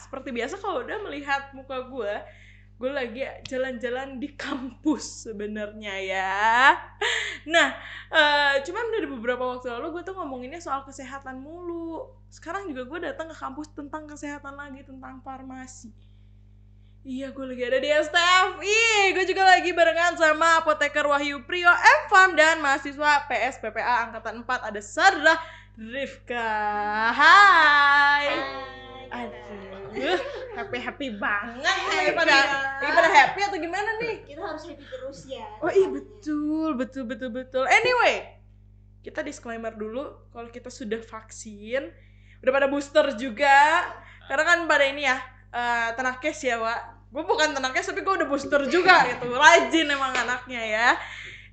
Seperti biasa kalau udah melihat muka gue lagi jalan-jalan di kampus sebenarnya ya. Nah, cuman dari beberapa waktu lalu gue tuh ngomonginnya soal kesehatan mulu. Sekarang juga gue datang ke kampus tentang kesehatan lagi, tentang farmasi. Iya, gue lagi ada di STF. Gue juga lagi barengan sama apoteker Wahyu Priyo M.Pharm dan mahasiswa PSPPA Angkatan 4 ada Sarah Rifka. Hai. Aduh, happy banget. Lagi pada happy atau gimana nih? Kita harus happy terus ya. Oh iya, betul. Anyway, kita disclaimer dulu kalau kita sudah vaksin, udah pada booster juga. Karena kan pada ini ya, tenakes ya, Wak. Gue bukan tenakes tapi gue udah booster juga gitu. Rajin emang anaknya ya.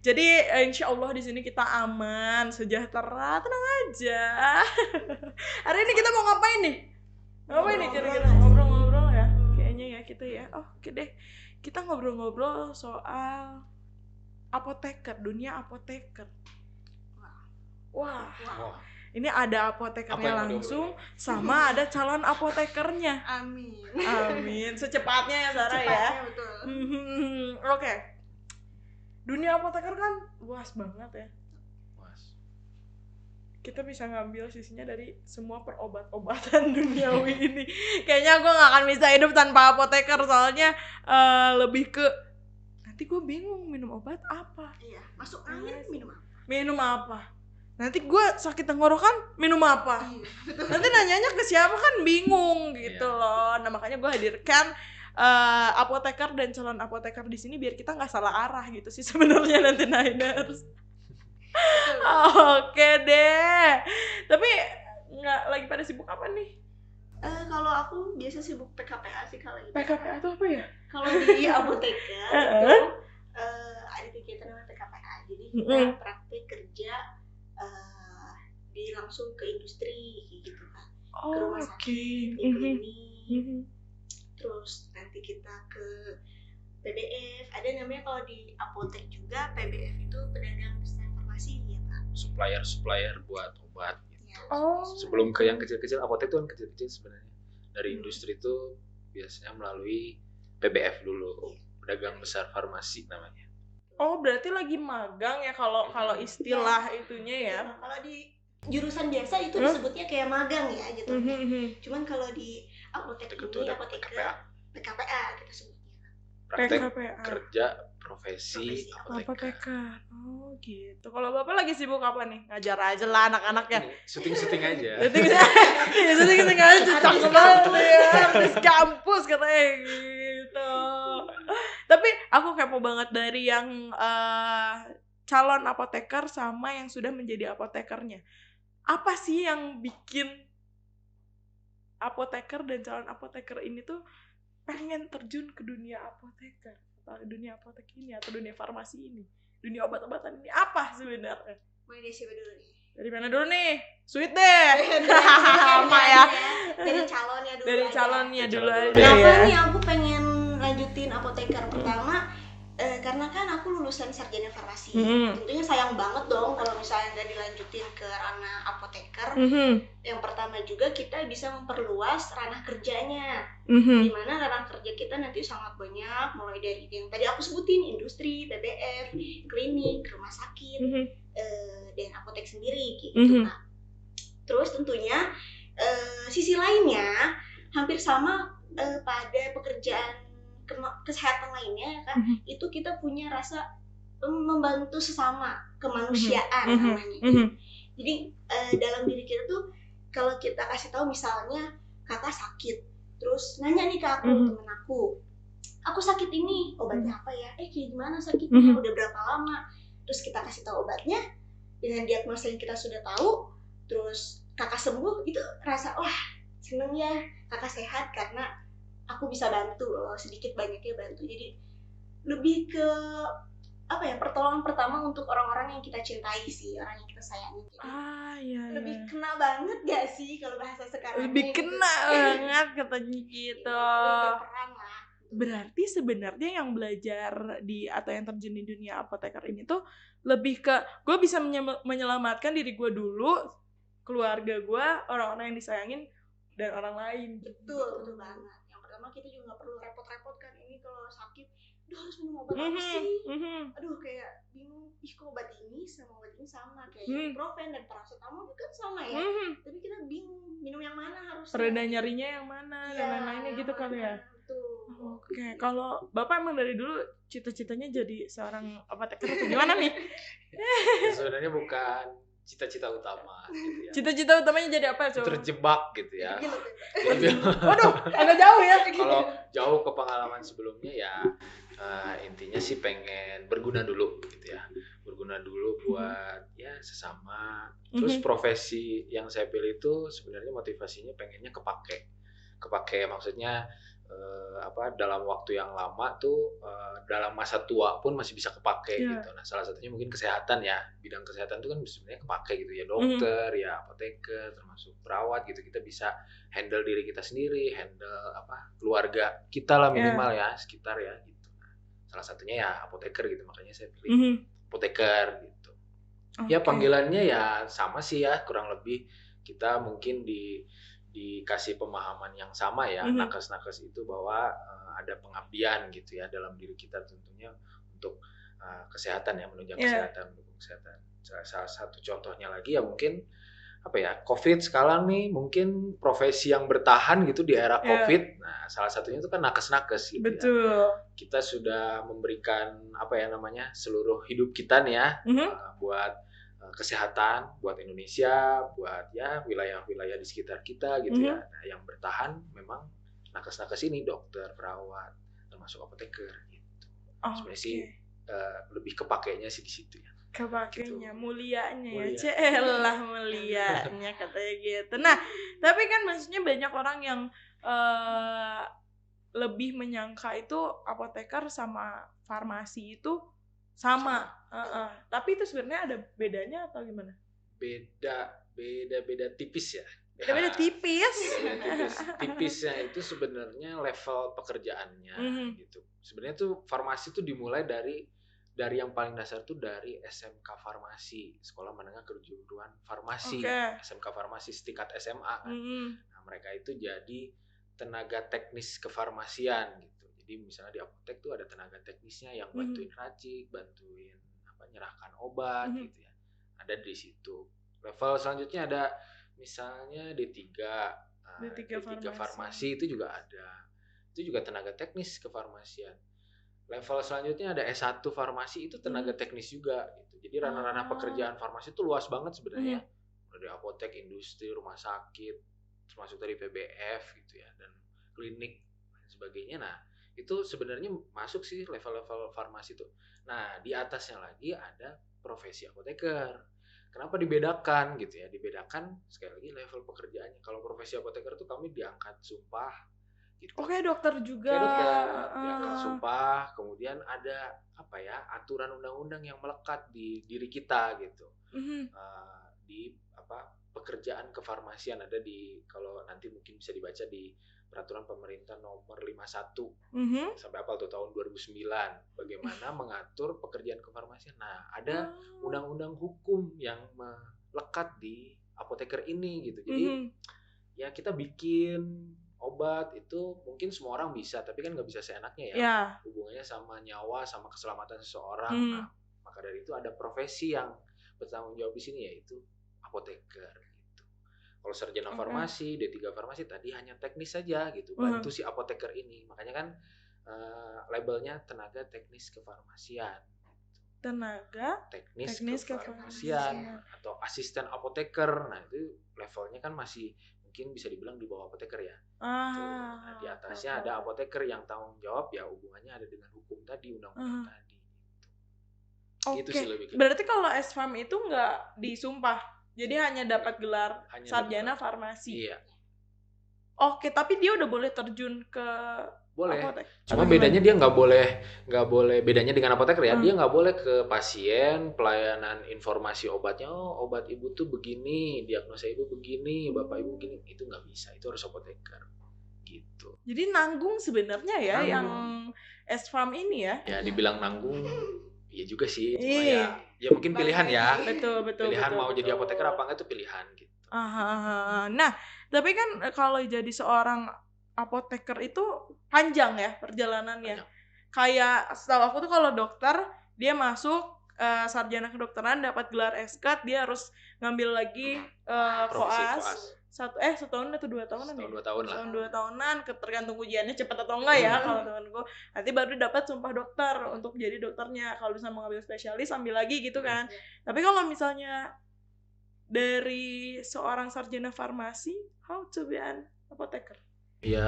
Jadi insya Allah di sini kita aman, sejahtera, tenang aja. Hari ini kita mau ngapain nih? Ngapain nih kira-kira? Ngobrol-ngobrol ya? Kayaknya ya kita ya. Oke deh. Kita ngobrol-ngobrol soal apoteker, dunia apoteker. Wah. Ini ada apotekernya langsung sama ada calon apotekernya. Amin. Secepatnya ya Sarah ya. Betul. Oke. Dunia apoteker kan luas banget ya. Luas. Kita bisa ngambil sisinya dari semua perobat-obatan duniawi ini. Kayaknya gue gak akan bisa hidup tanpa apoteker soalnya lebih ke nanti gue bingung minum obat apa. Iya, masuk angin minum apa? Minum apa? Nanti gue sakit tenggorokan minum apa? Iya. Nanti nanyanya ke siapa kan bingung gitu loh. Nah makanya gue hadirkan apoteker dan calon apoteker di sini biar kita nggak salah arah gitu sih sebenarnya nanti Niners. Oke deh. Tapi nggak lagi pada sibuk apa nih? Kalau aku biasa sibuk PKPA sih kalau ini. PKPA itu apa ya? Kalau di apoteker itu ada kegiatan namanya PKPA. Jadi kita praktik kerja di langsung ke industri gitu kan. Ke rumah sakit, ke klinik. Terus nanti kita ke PBF. Ada namanya kalau di apotek juga PBF itu pedagang besar farmasi ya Pak. Supplier buat obat gitu. Ya. Sebelum ke yang kecil-kecil, apotek itu kan kecil-kecil sebenarnya. Dari industri itu biasanya melalui PBF dulu, pedagang besar farmasi namanya. Oh, berarti lagi magang ya kalau istilah itunya ya. Nah, kalau di jurusan biasa itu disebutnya kayak magang ya gitu. Cuman kalau di apotek ini apoteker PKPA kita sebutnya. Praktek PKPA. Kerja profesi Apoteker. Oh gitu. Kalau Bapak lagi sibuk apa nih? Ngajar aja lah anak-anaknya. Syuting aja. Syuting aja cocok banget ya. Habis kampus katanya gitu. Tapi aku kepo banget dari yang calon apoteker sama yang sudah menjadi apotekernya. Apa sih yang bikin apoteker dan calon apoteker ini tuh pengen terjun ke dunia apoteker atau dunia apotek ini atau dunia farmasi ini, dunia obat-obatan ini apa sebenarnya? Mulai dari siapa dulu nih? Dari mana dulu nih? Sweet deh. Sama ya. Dari calonnya dulu. Dari calonnya dulu aja. Kenapa ya. nih aku pengen lanjutin apoteker? Pertama karena kan aku lulusan sarjana farmasi. Tentunya sayang banget dong kalau misalnya nggak dilanjutin ke ranah apoteker. Yang pertama juga kita bisa memperluas ranah kerjanya. Dimana ranah kerja kita nanti sangat banyak, mulai dari yang tadi aku sebutin, industri, PBF, klinik, rumah sakit, dan apotek sendiri gitu. Nah, terus tentunya sisi lainnya hampir sama pada pekerjaan kesehatan lainnya kan, itu kita punya rasa membantu sesama, kemanusiaan namanya. Jadi dalam diri kita tuh kalau kita kasih tahu misalnya kakak sakit, terus nanya nih ke aku, temen aku sakit ini, obatnya apa ya? Kayak gimana sakitnya? Udah berapa lama? Terus kita kasih tahu obatnya dengan diagnosa yang kita sudah tahu, terus kakak sembuh, itu rasa wah seneng ya kakak sehat karena aku bisa bantu loh, sedikit banyaknya bantu. Jadi lebih ke apa ya, pertolongan pertama untuk orang-orang yang kita cintai sih, orang yang kita sayangi. Iya. Lebih kena banget gak sih kalau bahasa sekarang? Lebih kena banget katanya gitu. Lebih berperan lah. Berarti sebenarnya yang belajar atau yang terjun di dunia apoteker ini tuh lebih ke gue bisa menyelamatkan diri gue dulu, keluarga gue, orang-orang yang disayangin, dan orang lain. Betul banget. Yang pertama kita juga gak perlu repot-repot kan, ini kalau sakit aduh harus minum obat apa sih? Aduh kayak bingung, kok obat ini sama obat ini sama, kayak ibuprofen dan paracetamol itu kan sama ya, tapi kita bingung minum yang mana harusnya, pereda nyarinya yang mana, dan lain-lainnya gitu kali ya. Oke, kalau Bapak emang dari dulu cita-citanya jadi seorang apoteker atau gimana nih? Sebenarnya bukan cita-cita utama gitu ya. Cita-cita utamanya jadi apa coba? Terjebak gitu ya. Waduh, agak jauh ya. Kalau jauh ke pengalaman sebelumnya ya intinya sih pengen berguna dulu gitu ya. Berguna dulu buat ya sesama. Terus profesi yang saya pilih itu sebenarnya motivasinya pengennya kepake maksudnya dalam waktu yang lama tuh dalam masa tua pun masih bisa kepake gitu. Nah, salah satunya mungkin kesehatan ya. Bidang kesehatan itu kan sebenarnya kepake gitu ya, dokter, ya apoteker, termasuk perawat gitu. Kita bisa handle diri kita sendiri, handle keluarga kita lah minimal ya, sekitar ya gitu. Nah, salah satunya ya apoteker gitu. Makanya saya pilih apoteker gitu. Ya panggilannya ya sama sih ya, kurang lebih kita mungkin dikasih pemahaman yang sama ya, nakes-nakes itu bahwa ada pengabdian gitu ya dalam diri kita tentunya untuk kesehatan ya, menunjang kesehatan, mendukung kesehatan. Salah satu contohnya lagi ya mungkin COVID sekarang nih, mungkin profesi yang bertahan gitu di era COVID. Nah, salah satunya itu kan nakes-nakes gitu. Betul. Ya. Kita sudah memberikan seluruh hidup kita nih ya buat kesehatan, buat Indonesia, buat ya wilayah-wilayah di sekitar kita gitu ya. Nah, yang bertahan memang nakes-nakes ini, dokter, perawat, termasuk apoteker gitu. Sebenarnya sih lebih kepakainya sih di situ ya. Kepakainya, gitu. Mulianya ya, celah mulianya katanya gitu. Nah, tapi kan maksudnya banyak orang yang lebih menyangka itu apoteker sama farmasi itu sama. Tapi itu sebenarnya ada bedanya atau gimana? Beda tipis ya. Beda tipis. Tipisnya itu sebenarnya level pekerjaannya gitu. Sebenarnya tuh farmasi tuh dimulai dari yang paling dasar tuh dari SMK Farmasi, Sekolah Menengah Kejuruan Farmasi. SMK Farmasi setingkat SMA kan. Nah, mereka itu jadi tenaga teknis kefarmasian gitu. Jadi misalnya di apotek tuh ada tenaga teknisnya yang bantuin racik, bantuin nyerahkan obat gitu ya. Ada di situ. Level selanjutnya ada misalnya D3 farmasi itu juga ada. Itu juga tenaga teknis kefarmasian. Level selanjutnya ada S1 farmasi, itu tenaga teknis juga gitu. Jadi ranah-ranah pekerjaan farmasi itu luas banget sebenarnya. Dari apotek, industri, rumah sakit, termasuk dari PBF gitu ya, dan klinik dan sebagainya. Nah, itu sebenarnya masuk sih level-level farmasi itu. Nah, di atasnya lagi ada profesi apoteker. Kenapa dibedakan gitu ya? Dibedakan sekali lagi level pekerjaannya. Kalau profesi apoteker tuh kami diangkat sumpah gitu. Oke, dokter juga. Diangkat sumpah, kemudian ada aturan undang-undang yang melekat di diri kita gitu. Di pekerjaan kefarmasian ada kalau nanti mungkin bisa dibaca di Peraturan Pemerintah Nomor 51 sampai tuh tahun 2009, bagaimana mengatur pekerjaan kefarmasian. Nah, ada undang-undang hukum yang melekat di apoteker ini gitu. Jadi ya kita bikin obat itu mungkin semua orang bisa, tapi kan nggak bisa seenaknya ya. Hubungannya sama nyawa, sama keselamatan seseorang. Nah, maka dari itu ada profesi yang bertanggung jawab di sini, yaitu apoteker. Kalau sarjana farmasi, D3 farmasi tadi hanya teknis saja gitu, bantu si apoteker ini. Makanya kan labelnya tenaga teknis kefarmasian. Tenaga teknis kefarmasian atau asisten apoteker. Nah, itu levelnya kan masih mungkin bisa dibilang di bawah apoteker ya. Nah, di atasnya ada apoteker yang tanggung jawab ya hubungannya ada dengan hukum tadi, undang-undang tadi. Gitu sih lebih. Berarti kalau S-Farm itu nggak disumpah? Jadi hanya dapat gelar sarjana farmasi. Iya. Oke, tapi dia udah boleh terjun ke boleh. Apotek. Cuma bedanya dia nggak boleh bedanya dengan apoteker ya, dia nggak boleh ke pasien pelayanan informasi obatnya, oh obat ibu tuh begini, diagnosa ibu begini, bapak ibu begini, itu nggak bisa, itu harus apoteker gitu. Jadi nanggung sebenarnya ya yang S-Farm ini ya. Ya dibilang nanggung, iya juga sih, cuma Iya. ya mungkin pilihan ya. Betul. Pilihan mau jadi apoteker apa enggak itu pilihan gitu. Nah, tapi kan kalau jadi seorang apoteker itu panjang ya perjalanannya. Kayak setahu aku tuh kalau dokter dia masuk sarjana kedokteran dapat gelar S.Card, dia harus ngambil lagi koas. 1 tahun atau 2 tahunan ya? 2 tahun lah. 2 tahunan, tergantung ujiannya cepat atau enggak ya kalau temanku. Nanti baru dapat sumpah dokter untuk jadi dokternya. Kalau misalnya mau ngambil spesialis ambil lagi gitu kan. Tapi kalau misalnya dari seorang sarjana farmasi, how to be an apoteker? Ya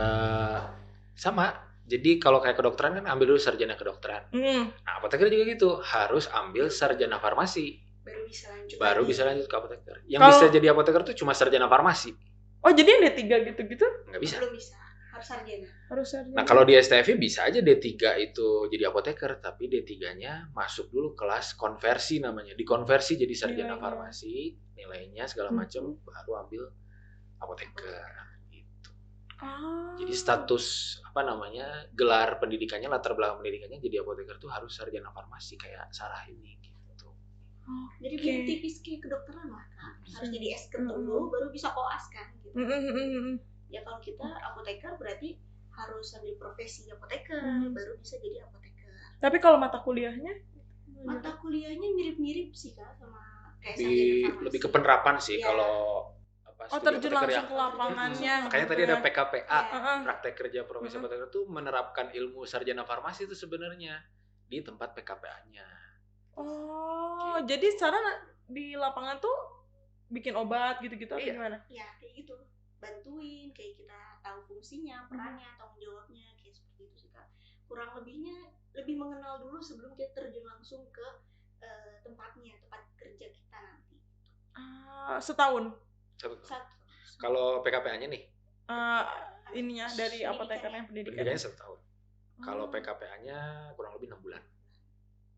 sama. Jadi kalau kayak kedokteran kan ambil dulu sarjana kedokteran. Nah, apoteker juga gitu, harus ambil sarjana farmasi. Baru bisa lanjut ke apoteker. Yang bisa jadi apoteker tuh cuma sarjana farmasi. Oh, jadi yang D3 gitu-gitu? Nggak bisa. Belum bisa. Harus sarjana. Nah, kalau di STFI bisa aja D3 itu jadi apoteker, tapi D3-nya masuk dulu kelas konversi namanya. Dikonversi jadi sarjana farmasi, nilainya segala macam, baru ambil apoteker gitu. Jadi status gelar pendidikannya, latar belakang pendidikannya jadi apoteker tuh harus sarjana farmasi kayak Sarah ini gitu. Jadi biar tipis kayak kedokteran lah kan. Harus jadi S.Card dulu baru bisa koas kan gitu. Ya kalau kita apoteker berarti harus ambil profesi apoteker baru bisa jadi apoteker. Tapi kalau mata kuliahnya? Mata kuliahnya mirip-mirip sih Kak sama kayak lebih ke penerapan sih kalau terjun langsung ke lapangannya. Makanya tadi ada PKPA, praktek kerja profesi apoteker tuh menerapkan ilmu sarjana farmasi itu sebenarnya di tempat PKPA-nya. Oh, jadi secara di lapangan tuh bikin obat gitu-gitu atau gimana? Iya, kayak gitu. Bantuin, kayak kita tahu fungsinya, perannya, tanggung jawabnya, kayak seperti itu sih Kak. Kurang lebihnya lebih mengenal dulu sebelum kita terjun langsung ke tempat kerja kita nanti. Setahun? Satu. Kalau PKPA-nya nih? Ininya dari apotekernya pendidikannya 1 tahun. Kalau PKPA-nya kurang lebih 6 bulan.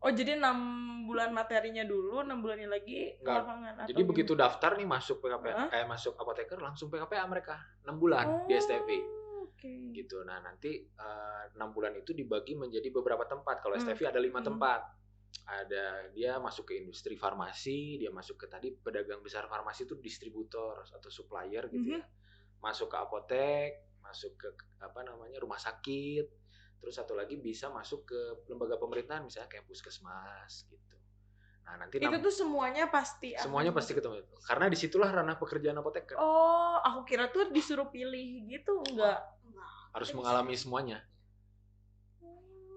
Oh, jadi 6 bulan materinya dulu, 6 bulannya lagi ke lapangan. Jadi begitu daftar nih masuk PKPA, masuk apoteker langsung PKPA mereka 6 bulan di STFI. Gitu. Nah, nanti 6 bulan itu dibagi menjadi beberapa tempat. Kalau STFI ada 5 tempat. Ada dia masuk ke industri farmasi, dia masuk ke tadi pedagang besar farmasi itu distributor atau supplier gitu ya. Masuk ke apotek, masuk ke rumah sakit. Terus satu lagi bisa masuk ke lembaga pemerintahan misalnya kayak puskesmas gitu. Nah, nanti itu tuh semuanya pasti ketemu itu. Karena disitulah ranah pekerjaan apoteker. Oh, aku kira tuh disuruh pilih gitu, enggak. Harus mengalami semuanya.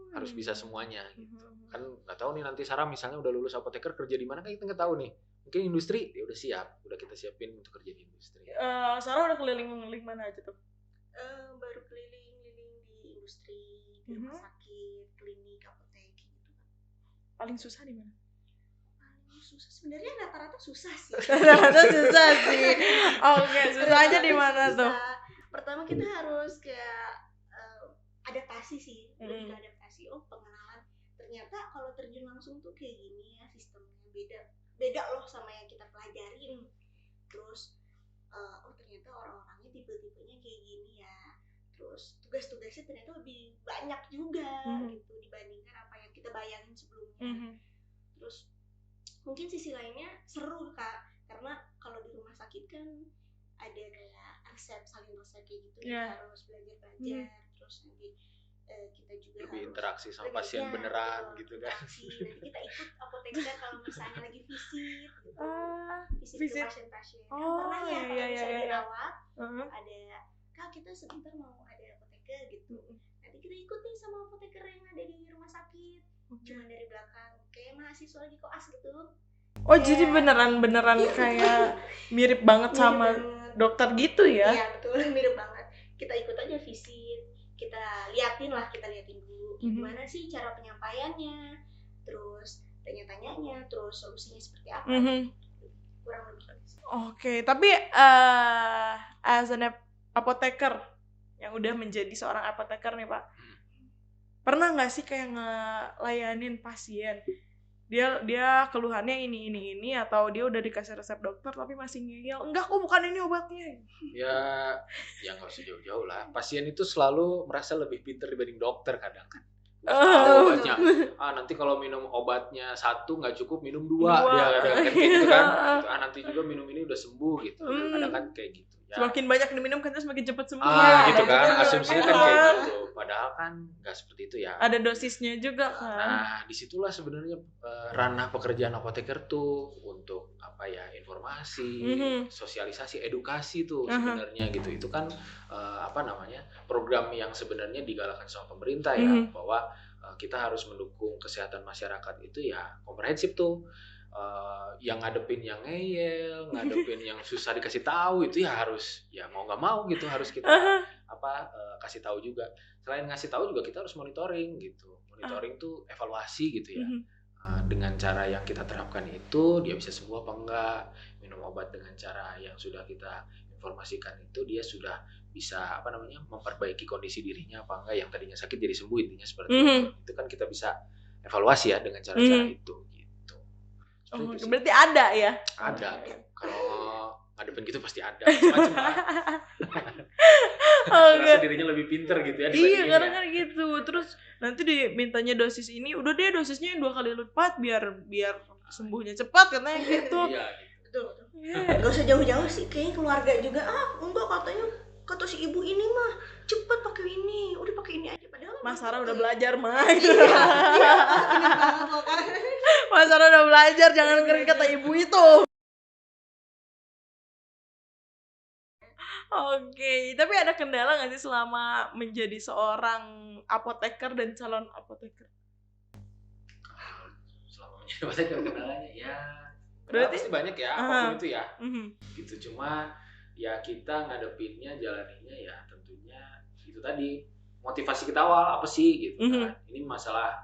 Harus bisa semuanya gitu. Kan nggak tahu nih nanti Sarah misalnya udah lulus apoteker kerja di mana kan kita nggak tahu nih. Mungkin industri dia udah siap, udah kita siapin untuk kerja di industri. Sarah udah keliling mana aja tuh? Baru keliling di industri, di rumah sakit, klinik, apotek gitu. Paling susah di mana? Paling susah sebenarnya rata-rata susah sih. Rata-rata susah sih. Oke, susahnya di mana tuh? Pertama kita harus kayak adaptasi sih, lebih ke adaptasi. Oh, pengenalan. Ternyata kalau terjun langsung tuh kayak gini ya sistemnya beda loh sama yang kita pelajarin. Terus ternyata orang-orangnya tipe-tipenya kayak gini ya. Terus tugas-tugasnya ternyata lebih banyak juga gitu dibandingkan apa yang kita bayangin sebelumnya. Terus mungkin sisi lainnya seru Kak, karena kalau di rumah sakit kan ada kayak saling resep kayak gitu, harus belajar. Terus nanti kita juga lebih harus interaksi sama pasien beneran gitu kan. Nanti kita ikut apoteker kalau misalnya lagi visit gitu. Visit ke pasien-pasien. Pernah ya kalau misalnya dirawat ada Kak kita sebentar mau ada apoteker gitu. Nanti kita ikut nih sama apoteker yang ada di rumah sakit. Cuma dari belakang kayak mahasiswa lagi koas gitu. Oh, jadi beneran kayak mirip banget sama dokter gitu ya? Iya, betul, mirip banget. Kita ikut aja visit, kita liatin dulu gimana sih cara penyampaiannya, terus tanya-tanyanya, terus solusinya seperti apa. Kurang lebih. Oke, tapi as an apoteker yang udah menjadi seorang apoteker nih Pak, pernah nggak sih kayak ngelayanin pasien dia keluhannya ini atau dia udah dikasih resep dokter tapi masih ngeyel, enggak kok bukan ini obatnya? Ya nggak usah jauh-jauh lah. Pasien itu selalu merasa lebih pintar dibanding dokter kadang kan. Tahu obatnya. Nanti kalau minum obatnya 1 nggak cukup, minum 2. Ya kadang kan kayak gitu kan. Nanti juga minum ini udah sembuh gitu. Kadang kan kayak gitu. Ya. Semakin banyak diminum kan semakin cepat sembuh. Gitu kan. Asumsinya kan kayak gitu. Padahal kan nggak seperti itu ya. Ada dosisnya juga kan. Nah, disitulah sebenarnya ranah pekerjaan apoteker tuh untuk apa ya, informasi, sosialisasi, edukasi tuh sebenarnya gitu. Itu kan program yang sebenarnya digalakan sama pemerintah ya, bahwa kita harus mendukung kesehatan masyarakat itu ya komprehensif tuh. Yang ngadepin yang ngeyel, ngadepin yang susah dikasih tahu itu ya harus, ya mau nggak mau gitu harus kita kasih tahu juga. Selain ngasih tahu juga kita harus monitoring gitu. Monitoring tuh evaluasi gitu ya. Dengan cara yang kita terapkan itu dia bisa sembuh apa enggak, minum obat dengan cara yang sudah kita informasikan itu dia sudah bisa memperbaiki kondisi dirinya apa enggak, yang tadinya sakit jadi sembuh, intinya seperti itu. Itu kan kita bisa evaluasi ya dengan cara-cara itu gitu. Berarti ada ya? Ada. Kalau ngadepin gitu pasti ada. Macam-macam lah. Merasa dirinya lebih pinter gitu ya. Iya, karena kan gitu. Terus nanti dimintanya dosis ini, udah deh dosisnya 2 kali lipat biar sembuhnya cepat katanya gitu. Iya, gitu. Gak usah jauh-jauh sih, kayaknya keluarga juga enggak, katanya kata si ibu ini mah cepet pakai ini, udah pakai ini aja, padahal Mas Sarah udah belajar mah. Iya, ingat banget loh kan. Mas Sarah udah belajar, jangan keren kata ibu itu. Oke, tapi ada kendala nggak sih selama menjadi seorang apoteker dan calon apoteker? Selama menjadi apoteker kendalanya ya berarti pasti banyak ya, apapun itu ya. Gitu. Cuma ya kita ngadepinnya, jalaninnya ya tentunya itu tadi, motivasi kita awal apa sih gitu kan. Ini masalah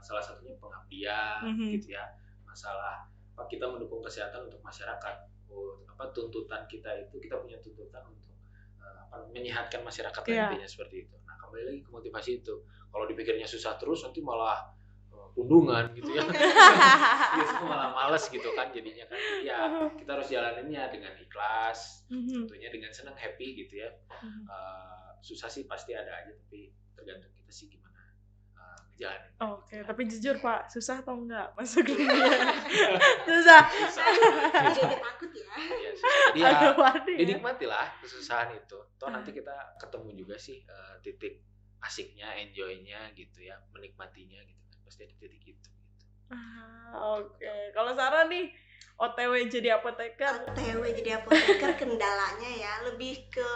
salah satunya pengabdian gitu ya, masalah kita mendukung kesehatan untuk masyarakat. Tuntutan kita itu, kita punya tuntutan untuk menyehatkan masyarakat intinya seperti itu. Nah, kembali lagi ke motivasi itu. Kalau dipikirnya susah terus nanti malah pundungan gitu ya. Biasanya malah males gitu kan jadinya kan. Ya, kita harus jalaninnya dengan ikhlas, tentunya dengan senang, happy gitu ya. Susah sih pasti ada aja, tapi tergantung kita sih gimana ngejalanin. Oke, tapi jujur Pak, susah atau enggak masuk dunia? Susah. Jadi takut ya. Iya, susah. Jadi dinikmatilah kesusahan itu. Toh nanti kita ketemu juga sih titik asiknya, enjoy-nya gitu ya, menikmatinya gitu kan. Pasti ada titik itu gitu. Oke. Kalau Sarah nih OTW jadi apoteker. Kendalanya ya lebih ke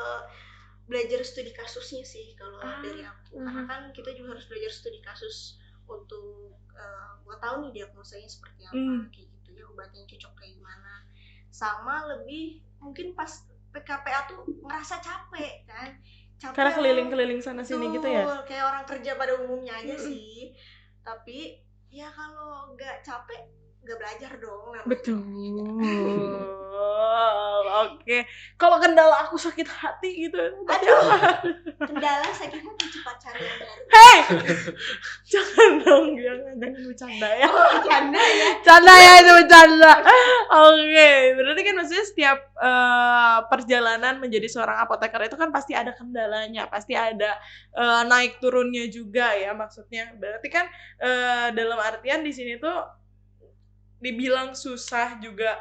belajar studi kasusnya sih kalau dari aku. Karena kan kita juga harus belajar studi kasus untuk buat tahu nih diagnosanya seperti apa, kayak gitu ya, obatnya cocok kayak gimana. Sama lebih mungkin pas PKPA tuh ngerasa capek kan. Karena keliling-keliling sana sini gitu ya. Kayak orang kerja pada umumnya aja sih. Tapi ya kalau nggak capek nggak belajar dong namanya. Betul. Oke. Kalau kendala aku sakit hati gitu. Aduh. Kendala sakit hati, cepat cari yang baru. Hei. Jangan dong, jangan bercanda ya. Bercanda ya. Canda ya, itu bercanda. Oke, berarti kan maksudnya setiap perjalanan menjadi seorang apoteker itu kan pasti ada kendalanya, pasti ada naik turunnya juga ya maksudnya. Berarti kan dalam artian di sini tuh dibilang susah juga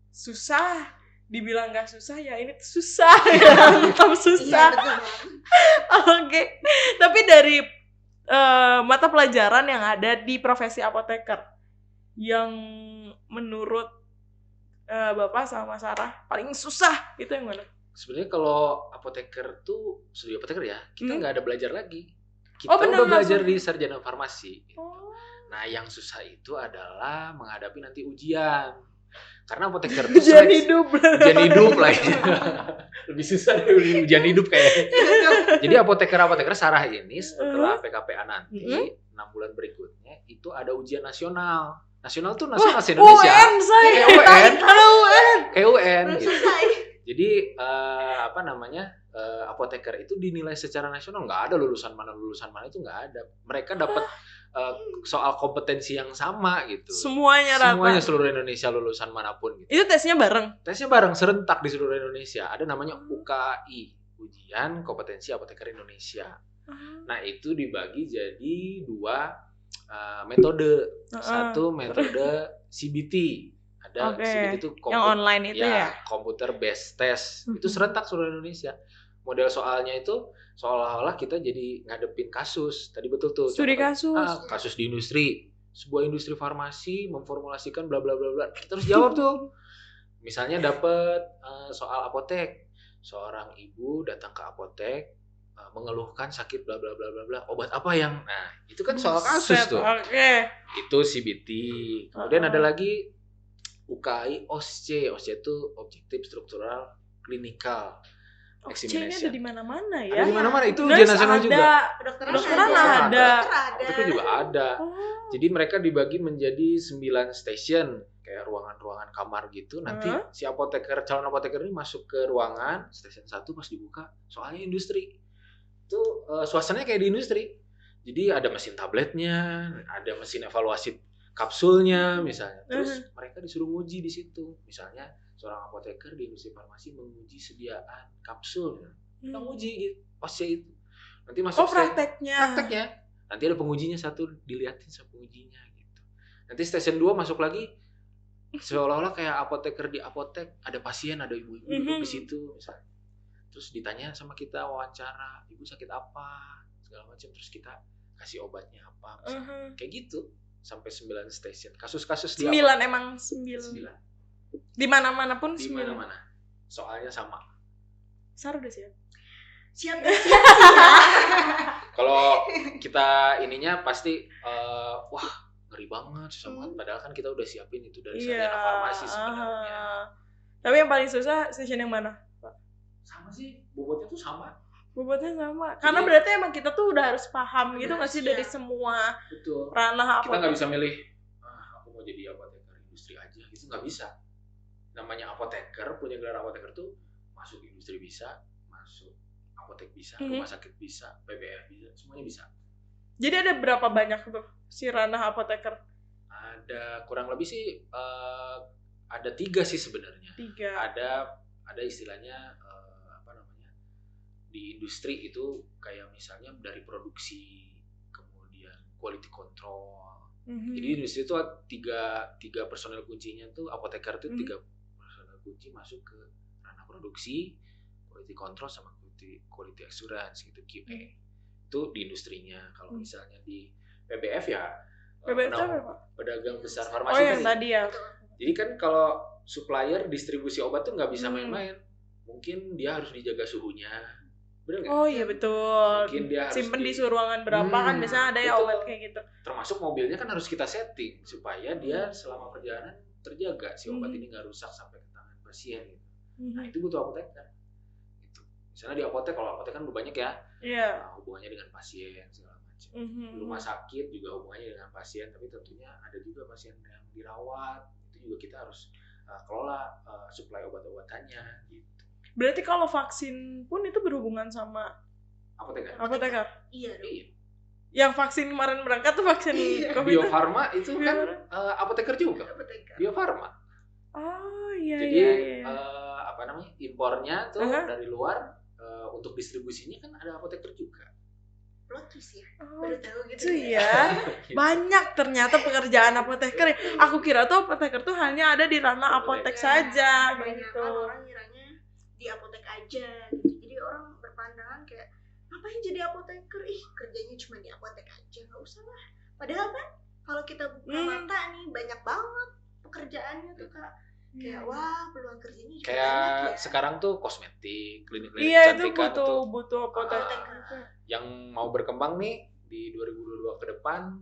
susah, dibilang gak susah ya ini tuh susah ya, tetap susah. Iya, Oke. Tapi dari mata pelajaran yang ada di profesi apoteker yang menurut Bapak sama Sarah paling susah itu yang mana? Sebenarnya kalau apoteker tuh, studi apoteker ya, kita nggak ada belajar lagi. Kita bener, udah belajar di sarjana farmasi. Oh. Nah, yang susah itu adalah menghadapi nanti ujian. Karena apoteker itu ujian hidup lah ya. Lebih susah dari ujian hidup kayaknya. Jadi apoteker Sarah ini setelah PKPA nanti 6 bulan berikutnya itu ada ujian nasional. Nasional tuh nasional se-Indonesia. UN saya. Kayak UN gitu. Jadi apoteker itu dinilai secara nasional, nggak ada lulusan mana itu nggak ada. Mereka dapat soal kompetensi yang sama gitu. Semuanya seluruh Indonesia lulusan manapun gitu. Itu tesnya bareng serentak di seluruh Indonesia. Ada namanya UKI, Ujian Kompetensi Apoteker Indonesia. Nah itu dibagi jadi 2 metode. Satu metode CBT. Ada CBT itu yang online itu ya? Computer based test. Itu serentak seluruh Indonesia. Model soalnya itu seolah-olah kita jadi ngadepin kasus. Tadi betul tuh. Studi kasus. Kasus di industri. Sebuah industri farmasi memformulasikan bla bla bla bla. Kita harus jawab tuh. Misalnya dapat soal apotek. Seorang ibu datang ke apotek mengeluhkan sakit bla bla bla bla bla. Obat apa yang? Nah, itu kan soal kasus tuh. Itu CBT. Kemudian ada lagi UKI OSCE. OSCE itu Objektif Struktural Klinikal. OSCE-nya ada di mana-mana ya? Ada di mana-mana, itu ujian nasional juga. Kedokteran ada. Itu juga ada. Jadi mereka dibagi menjadi 9 station, kayak ruangan-ruangan kamar gitu. Nanti si calon apoteker ini masuk ke ruangan station 1, pas dibuka soalnya industri. Itu suasananya kayak di industri. Jadi ada mesin tabletnya, ada mesin evaluasi kapsulnya misalnya. Terus mereka disuruh nguji di situ. Misalnya seorang apoteker di industri farmasi menguji sediaan kapsul. Menguji gitu. OSCE itu. Nanti masuk prakteknya. Nanti ada pengujinya satu, dilihatin sama pengujinya gitu. Nanti station 2 masuk lagi, seolah-olah kayak apoteker di apotek, ada pasien, ada ibu-ibu duduk di situ misalnya. Terus ditanya sama kita, wawancara, ibu sakit apa, segala macam, terus kita kasih obatnya apa misalnya. Kayak gitu sampai 9 station. Kasus-kasus di 9 emang 9. Di mana-mana pun 9. Di mana-mana. Soalnya sama. Sar udah siap? Siap. Kalau kita ininya pasti wah ngeri banget, susah banget. Padahal kan kita udah siapin itu dari sarjana farmasi sebenarnya. Tapi yang paling susah session yang mana, Pak? Sama sih, bobotnya tuh sama. Karena berarti emang kita tuh udah harus paham gitu nggak sih dari semua ranah apoteker. Kita nggak bisa milih, aku mau jadi apoteker industri aja, itu nggak bisa. Namanya apoteker, punya gelar apoteker tuh masuk industri bisa, masuk apotek bisa, rumah sakit bisa, PBF bisa, semuanya bisa. Jadi ada berapa banyak tuh si ranah apoteker? Ada kurang lebih sih ada 3 sih sebenarnya. 3. Ada istilahnya di industri itu kayak misalnya dari produksi, kemudian quality control. Jadi industri itu tiga personel kuncinya tuh, apoteker itu 3 personel kunci masuk ke ranah produksi, quality control sama quality assurance gitu, QA. Itu di industrinya. Kalau misalnya di PBF ya pedagang besar farmasi yang tadi ya. Jadi kan kalau supplier distribusi obat tuh nggak bisa main-main. Mungkin dia harus dijaga suhunya. Bener nggak? Oh iya betul. Mungkin dia harus simpen di suhu ruangan berapa kan biasanya ada ya obat kayak gitu. Termasuk mobilnya kan harus kita setting supaya dia selama perjalanan terjaga, si obat ini nggak rusak sampai ke tangan pasien gitu. Nah itu butuh apoteker. Gitu. Misalnya di apotek, kalau apotek kan banyak ya. Hubungannya dengan pasien segala macam. Rumah sakit juga hubungannya dengan pasien, tapi tentunya ada juga pasien yang dirawat. Itu juga kita harus kelola suplai obat-obatannya gitu. Berarti kalau vaksin pun itu berhubungan sama apoteker? Iya. Yang vaksin kemarin berangkat tuh vaksin COVID. Bio Farma itu kan apoteker juga. Bio Farma. Oh iya. Jadi impornya tuh dari luar, untuk distribusinya kan ada apoteker juga. Plot twist ya. Baru tahu gitu ya. Banyak ternyata pekerjaan apoteker. Aku kira tuh apoteker tuh hanya ada di ranah apotek saja. Banyak kan orang kiranya di apotek aja gitu. Jadi orang berpandangan kayak ngapain jadi apoteker, kerjanya cuma di apotek aja, nggak usah lah. Padahal kan kalau kita buka mata nih banyak banget pekerjaannya tuh Kak. Kayak wah peluang kerjanya juga kayak banyak ya. Sekarang tuh kosmetik, klinik-klinik kecantikan itu butuh apoteker. Yang mau berkembang nih di 2022 ke depan,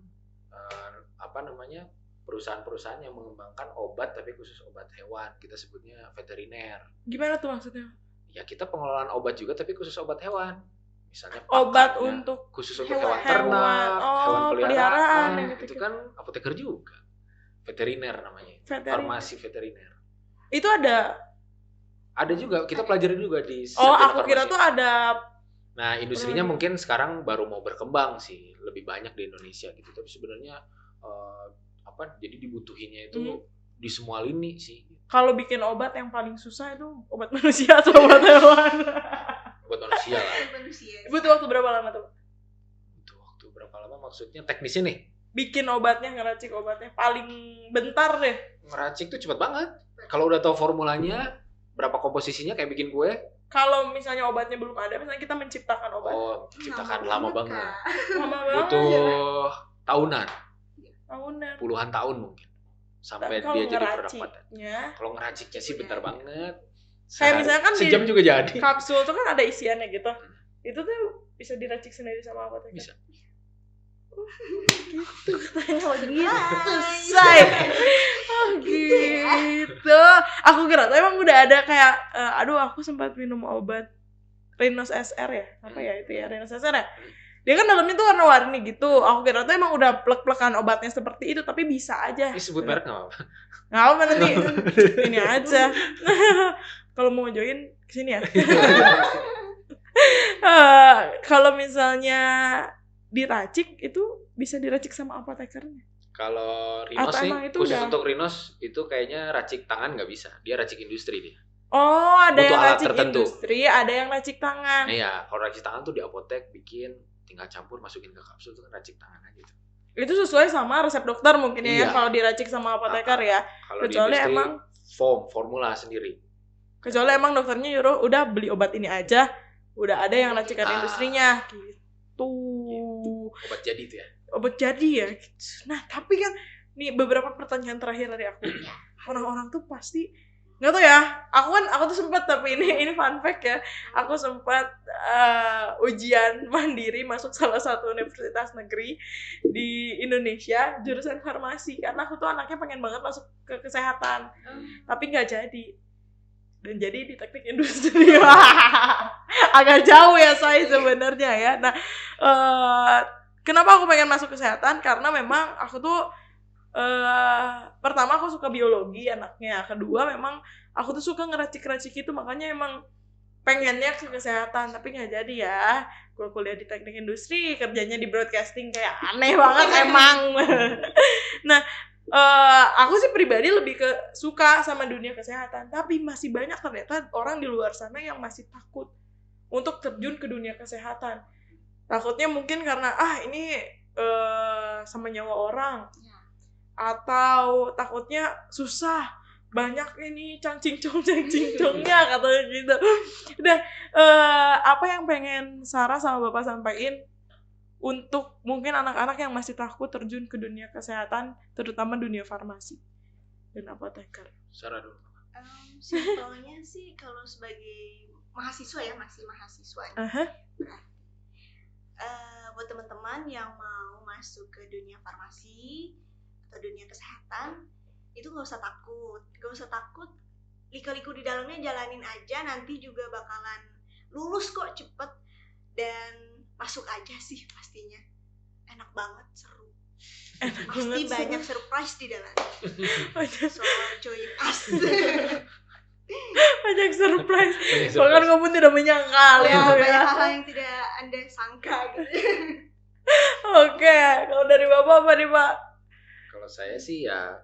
perusahaan-perusahaan yang mengembangkan obat tapi khusus obat hewan, kita sebutnya veteriner. Gimana tuh maksudnya? Ya kita pengelolaan obat juga tapi khusus obat hewan. Misalnya obat untuk khusus untuk hewan ternak, hewan peliharaan, itu kan apoteker juga. Veteriner namanya. Farmasi veteriner. Itu ada Ada juga, kita pelajari juga di aku kira tuh ada. Nah, industrinya mungkin sekarang baru mau berkembang sih, lebih banyak di Indonesia gitu. Tapi sebenarnya jadi dibutuhinnya itu di semua lini sih. Kalau bikin obat yang paling susah itu obat manusia atau obat hewan? Obat manusia lah. Butuh waktu berapa lama tuh? Butuh waktu berapa lama maksudnya teknisnya nih? Bikin obatnya, ngeracik obatnya paling bentar deh. Ngeracik tuh cepet banget. Kalau udah tahu formulanya, berapa komposisinya kayak bikin kue. Kalau misalnya obatnya belum ada, misalnya kita menciptakan obat. Oh, menciptakan lama banget. Lama banget. Butuh tahunan. Puluhan tahun mungkin. Sampai dia jadi produk paten. Kalau ngeraciknya sih bentar banget. Kayak misalnya kan sejam juga jadi. Kapsul tuh kan ada isiannya gitu. Itu tuh bisa diracik sendiri sama apa tuh? Bisa. Gitu katanya selesai. Oh gitu. Aku kira tuh emang udah ada kayak aku sempat minum obat Rhinos SR ya. Apa ya itu ya, Rhinos SR ya? Dia kan dalamnya tuh warna-warni gitu. Aku kira tuh emang udah plek-plekan obatnya seperti itu, tapi bisa aja. Ini sebut merek enggak apa-apa. Enggak apa nanti. Ini aja. Kalau mau join kesini ya. Kalau misalnya diracik itu bisa diracik sama apotekernya. Kalau Rhinos nih, khusus untuk Rhinos itu kayaknya racik tangan nggak bisa. Dia racik industri dia. Oh, ada butuh yang alat racik tertentu. Industri, ada yang racik tangan. Iya, kalau racik tangan tuh di apotek bikin, tinggal campur masukin ke kapsul itu kan racik tangan aja gitu. Itu sesuai sama resep dokter mungkin ya kalau diracik sama apoteker ya. Kalau kecuali di industri, emang formula sendiri. Kecuali emang dokternya nyuruh udah beli obat ini aja, udah ada yang racikan industrinya gitu. Obat jadi tuh ya. Obat jadi ya. Nah, tapi kan nih beberapa pertanyaan terakhir dari aku. Orang-orang tuh pasti nggak tahu ya. Aku tuh sempat, tapi ini fun fact ya. Aku sempat ujian mandiri masuk salah satu universitas negeri di Indonesia jurusan farmasi karena aku tuh anaknya pengen banget masuk ke kesehatan, tapi nggak jadi. Dan jadi di teknik industri. Agak jauh ya saya sebenarnya ya. Nah, kenapa aku pengen masuk kesehatan? Karena memang aku tuh pertama aku suka biologi anaknya. Kedua memang aku tuh suka ngeracik-racik itu, makanya emang pengennya ke kesehatan, tapi nggak jadi ya. Gue kuliah di teknik industri, kerjanya di broadcasting, kayak aneh banget emang. Nah, aku sih pribadi lebih suka sama dunia kesehatan, tapi masih banyak ternyata orang di luar sana yang masih takut untuk terjun ke dunia kesehatan. Takutnya mungkin karena ini sama nyawa orang, atau takutnya susah, banyak ini cangcingcongnya katanya gitu. Udah, apa yang pengen Sarah sama Bapak sampaikan untuk mungkin anak-anak yang masih takut terjun ke dunia kesehatan, terutama dunia farmasi dan apoteker? Sarah dulu. Simpelnya sih kalau sebagai mahasiswa ya, masih mahasiswa. Buat teman-teman yang mau masuk ke dunia farmasi atau dunia kesehatan, itu gak usah takut, liku-liku di dalamnya jalanin aja, nanti juga bakalan lulus kok cepet, dan masuk aja sih pastinya. Enak banget, seru. Pasti banyak surprise di dalamnya. Soal join us. Banyak surprise. Bahkan kamu tidak menyangka ya. Banyak hal yang tidak Anda sangka gitu. Oke, kalau dari Bapak apa nih Pak? Kalau saya sih ya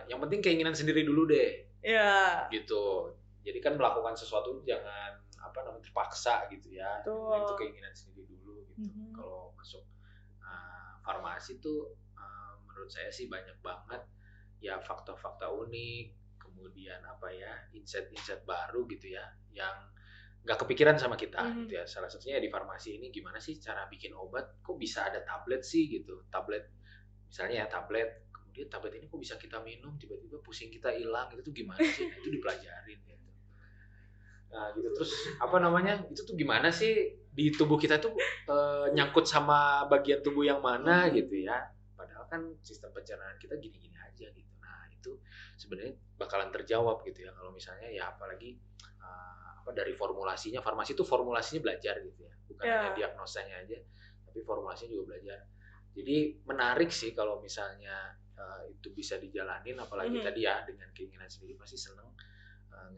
yang penting keinginan sendiri dulu deh. Ya. Gitu. Jadi kan melakukan sesuatu jangan terpaksa gitu ya. Itu keinginan sendiri dulu gitu. Kalau masuk farmasi tuh menurut saya sih banyak banget ya fakta-fakta unik, kemudian insight-insight baru gitu ya, yang nggak kepikiran sama kita gitu ya. Salah satunya di farmasi ini gimana sih cara bikin obat, kok bisa ada tablet sih gitu. Tablet misalnya ya, kemudian tablet ini kok bisa kita minum tiba-tiba pusing kita hilang, itu tuh gimana sih? Nah, itu dipelajarin gitu. Nah gitu, terus itu tuh gimana sih di tubuh kita tuh nyangkut sama bagian tubuh yang mana gitu ya. Padahal kan sistem pencernaan kita gini-gini aja gitu. Nah itu sebenarnya bakalan terjawab gitu ya kalau misalnya ya apalagi dari formulasinya. Farmasi itu formulasinya belajar gitu ya, bukan hanya diagnosanya aja, tapi formulasinya juga belajar. Jadi menarik sih kalau misalnya itu bisa dijalanin, apalagi tadi ya dengan keinginan sendiri pasti seneng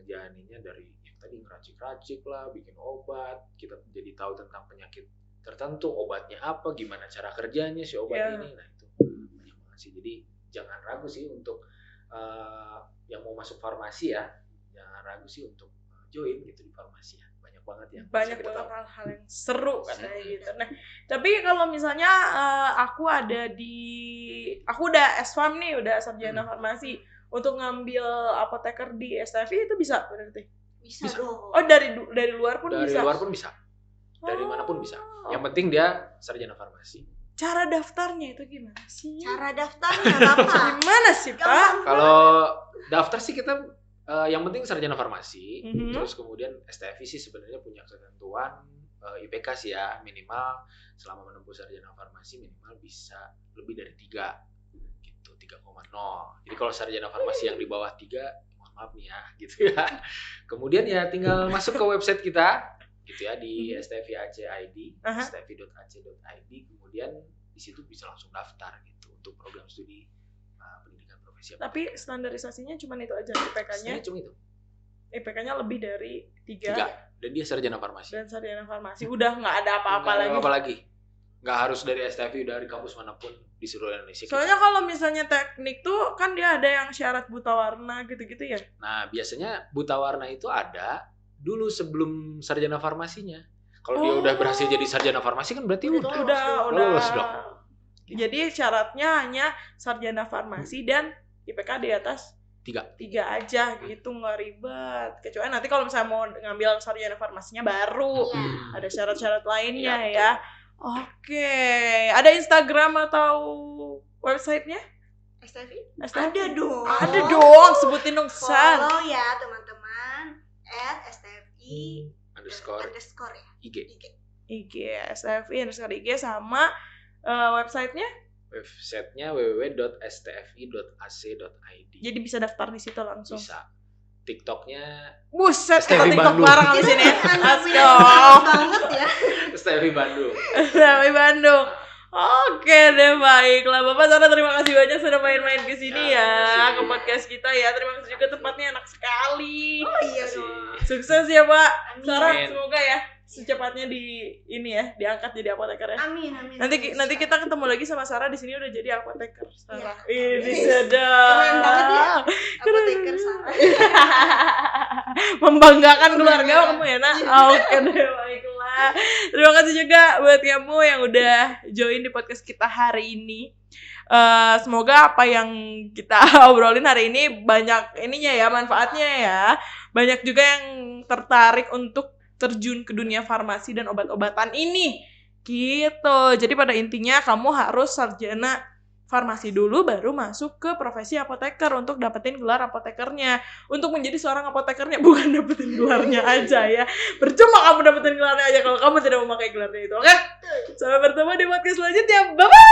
ngejalaninnya, dari tadi ngeracik-racik lah, bikin obat, kita jadi tahu tentang penyakit tertentu, obatnya apa, gimana cara kerjanya si obat ini. Nah itu banyak banget sih, jadi jangan ragu sih untuk yang mau masuk farmasi ya, jangan ragu sih untuk join gitu di farmasi ya, banyak banget yang banyak banget hal-hal yang seru katanya gitu. Nah tapi kalau misalnya aku udah S-Farm nih, udah sarjana farmasi, untuk ngambil apoteker di STFI itu bisa berarti? Bisa dong. Oh dari luar pun bisa? Dari luar pun bisa, dari manapun bisa, yang penting dia sarjana farmasi. Cara daftarnya itu gimana sih? Cara daftarnya Bapak? Gimana sih Pak? Kalau daftar sih kita yang penting sarjana farmasi, terus kemudian STFI sih sebenarnya punya ketentuan IPK sih ya, minimal selama menempuh sarjana farmasi minimal bisa lebih dari 3 gitu, 3,0. Jadi kalau sarjana farmasi yang di bawah 3, mohon maaf nih ya gitu ya. Kemudian ya tinggal masuk ke website kita gitu ya, di STFI AC ID, stfi.ac.id, kemudian di situ bisa langsung daftar gitu untuk program studi pendidikan profesi. Tapi standarisasinya cuma itu aja, IPK-nya? Cuma itu. IPK-nya lebih dari 3. Dan dia sarjana farmasi. Dan sarjana farmasi, udah nggak ada apa-apa lagi. Nggak harus dari STFI, dari kampus manapun di seluruh Indonesia. Soalnya kalau misalnya teknik tuh kan dia ada yang syarat buta warna gitu-gitu ya. Nah biasanya buta warna itu ada dulu sebelum sarjana farmasinya. Kalau dia udah berhasil jadi sarjana farmasi kan berarti udah lolos dong. Jadi syaratnya hanya sarjana farmasi dan IPK di atas 3 aja gitu, nggak ribet. Kecuali nanti kalau misalnya mau ngambil sarjana farmasinya baru ada syarat-syarat lainnya ya. Oke, ada Instagram atau websitenya? STFI? Ada dong. Ada dong, sebutin dong San. Follow ya teman-teman @STFI _ ya. IG STFI _ IG sama websitenya? Websitenya www.stfi.ac.id. Jadi bisa daftar di situ langsung. Bisa. TikToknya buset, STFI TikTok Bandung. bareng di sini. Let's go. Banget ya. STFI Bandung. STFI Bandung. Oke deh, baiklah Bapak Sarah, terima kasih banyak sudah main-main ke sini ya, ke podcast kita ya. Terima kasih juga, tempatnya enak sekali. Oh iya dong. Sukses ya Pak Sarah, Amin. semoga ya secepatnya diangkat jadi apoteker ya. Amin. Nanti kita ketemu lagi sama Sarah di sini udah jadi apoteker. Sarah. Iya. Ini sedap. Keren banget ya. Apoteker Sarah. Membanggakan keluarga kamu ya, Nak. Oke deh, baiklah. Terima kasih juga buat kamu yang udah join di podcast kita hari ini. Semoga apa yang kita obrolin hari ini banyak ininya ya, manfaatnya ya. Banyak juga yang tertarik untuk terjun ke dunia farmasi dan obat-obatan ini. Gitu. Jadi pada intinya kamu harus sarjana farmasi dulu baru masuk ke profesi apoteker untuk dapetin gelar apotekernya. Untuk menjadi seorang apotekernya, bukan dapetin gelarnya aja ya. Percuma kamu dapetin gelarnya aja kalau kamu tidak memakai gelarnya itu. Oke? Sampai bertemu di podcast selanjutnya. Bye-bye!